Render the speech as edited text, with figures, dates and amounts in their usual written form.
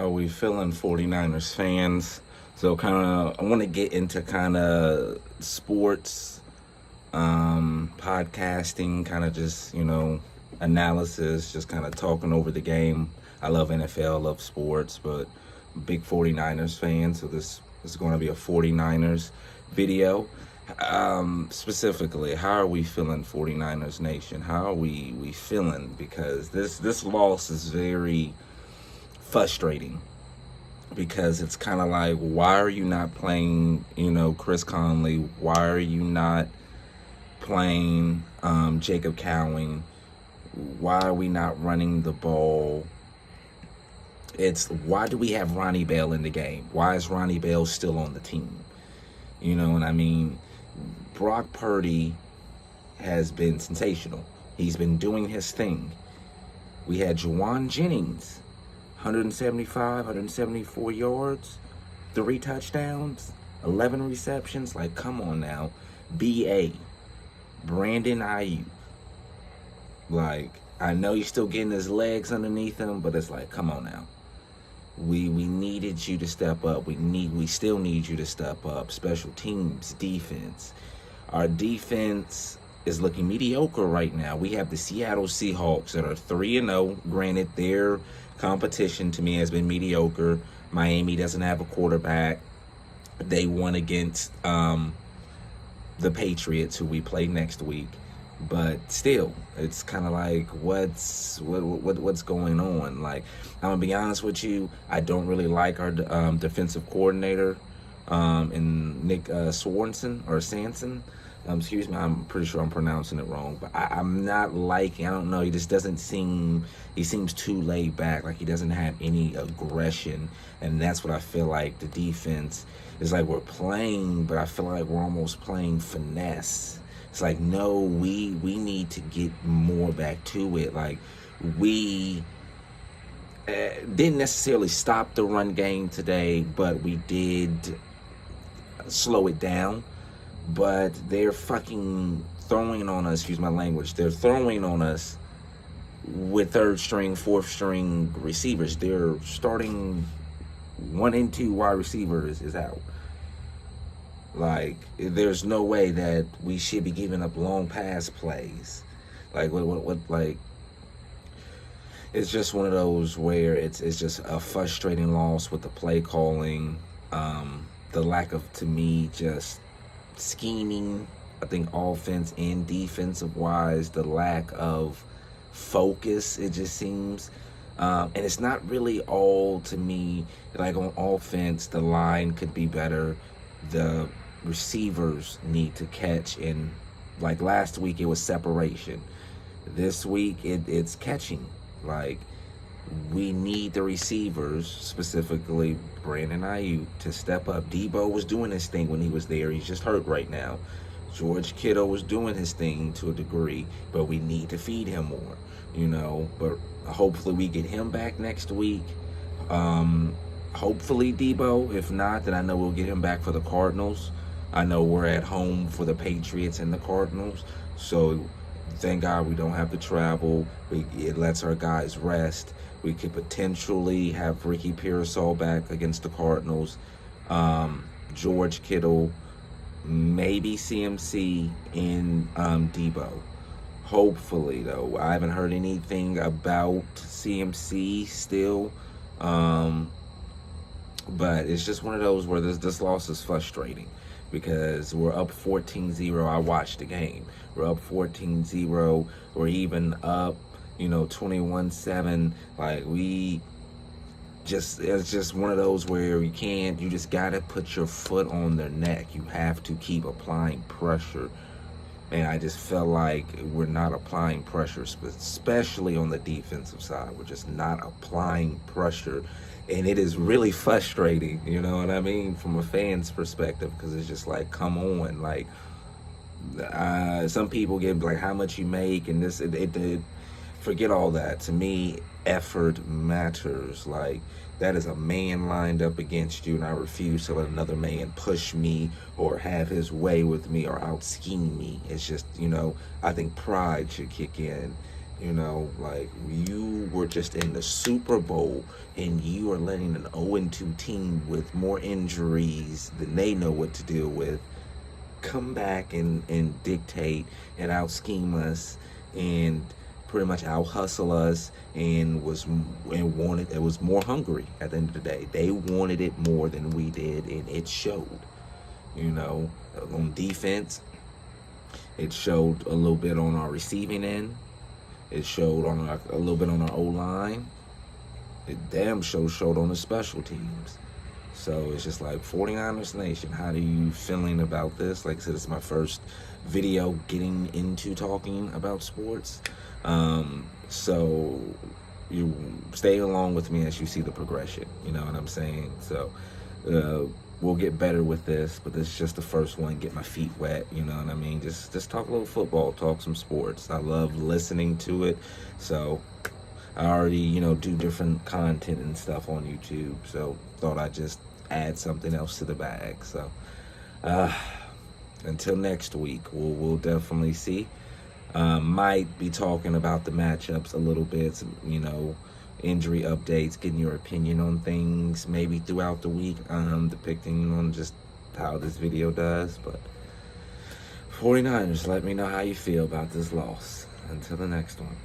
are we feeling, 49ers fans? So, I want to get into kind of sports, podcasting, kind of just, analysis, just kind of talking over the game. I love NFL, love sports, but big 49ers fan, so this is going to be a 49ers video. Specifically, how are we feeling, 49ers Nation? How are we feeling? Because this loss is very frustrating, because it's kind of like, why are you not playing, Chris Conley? Why are you not playing Jacob Cowing? Why are we not running the ball? Why do we have Ronnie Bell in the game? Why is Ronnie Bell still on the team? You know what I mean? Brock Purdy has been sensational. He's been doing his thing. We had Juwan Jennings, 175, 174 yards, 3 touchdowns, 11 receptions. Like, come on now. B.A. Brandon Ayuk. Like, I know he's still getting his legs underneath him, but it's like, come on now. We needed you to step up. We still need you to step up. Special teams, defense. Our defense is looking mediocre right now. We have the Seattle Seahawks that are 3-0. Granted, their competition to me has been mediocre. Miami doesn't have a quarterback. They won against the Patriots, who we play next week. But still, it's kind of like, what's going on? Like, I'm gonna be honest with you, I don't really like our defensive coordinator, in Nick Swanson or Sanson. Excuse me, I'm pretty sure I'm pronouncing it wrong, but I'm not liking. I don't know. He just doesn't seem. He seems too laid back. Like, he doesn't have any aggression, and that's what I feel like. The defense is like, we're playing, but I feel like we're almost playing finesse. It's like, no, we need to get more back to it. Like, we didn't necessarily stop the run game today, but we did slow it down. But they're fucking throwing on us, excuse my language, they're throwing on us with third string, fourth string receivers. They're starting 1 and 2 wide receivers is out. Like, there's no way that we should be giving up long pass plays. Like, like, it's just one of those where it's just a frustrating loss with the play calling, the lack of, to me, just scheming. I think offense and defensive wise, the lack of focus, it just seems. And it's not really all, to me, like, on offense, the line could be better. The receivers need to catch, and like last week it was separation. This week it's catching. Like, we need the receivers, specifically Brandon Ayuk, to step up. Debo was doing his thing when he was there. He's just hurt right now. George Kittle was doing his thing to a degree, but we need to feed him more, But hopefully we get him back next week. Hopefully Debo. If not, then I know we'll get him back for the Cardinals. I know we're at home for the Patriots and the Cardinals, so thank God we don't have to travel. It lets our guys rest. We could potentially have Ricky Pearsall back against the Cardinals. George Kittle, maybe CMC, and Debo. Hopefully, though. I haven't heard anything about CMC still. But it's just one of those where this loss is frustrating, because we're up 14-0. I watched the game. We're up 14-0. We're even up, 21-7. Like, it's just one of those where you just got to put your foot on their neck. You have to keep applying pressure. And I just felt like we're not applying pressure, especially on the defensive side. We're just not applying pressure. And it is really frustrating, you know what I mean, from a fan's perspective, because it's just like, come on. Like, some people get like, how much you make, and this, forget all that. To me, effort matters. Like, that is a man lined up against you, and I refuse to let another man push me or have his way with me or out scheme me. It's just, I think pride should kick in. You know, like you were just in the Super Bowl and you are letting an 0-2 team with more injuries than they know what to deal with come back and dictate and out scheme us and pretty much out hustle us and wanted it was more hungry at the end of the day. They wanted it more than we did, and it showed. You know, on defense, it showed a little bit on our receiving end. It showed on a little bit on our O line. It damn showed on the special teams. So it's just like 49ers Nation. How do you feeling about this? Like I said, it's my first video getting into talking about sports. So you stay along with me as you see the progression. You know what I'm saying? So we'll get better with this, but this is just the first one. Get my feet wet. You know what I mean? Just talk a little football, talk some sports. I love listening to it. So I already, do different content and stuff on YouTube. So thought I'd just add something else to the bag. So until next week, we'll definitely see. Might be talking about the matchups a little bit, injury updates, getting your opinion on things maybe throughout the week, depicting on just how this video does. But 49ers, let me know how you feel about this loss. Until the next one.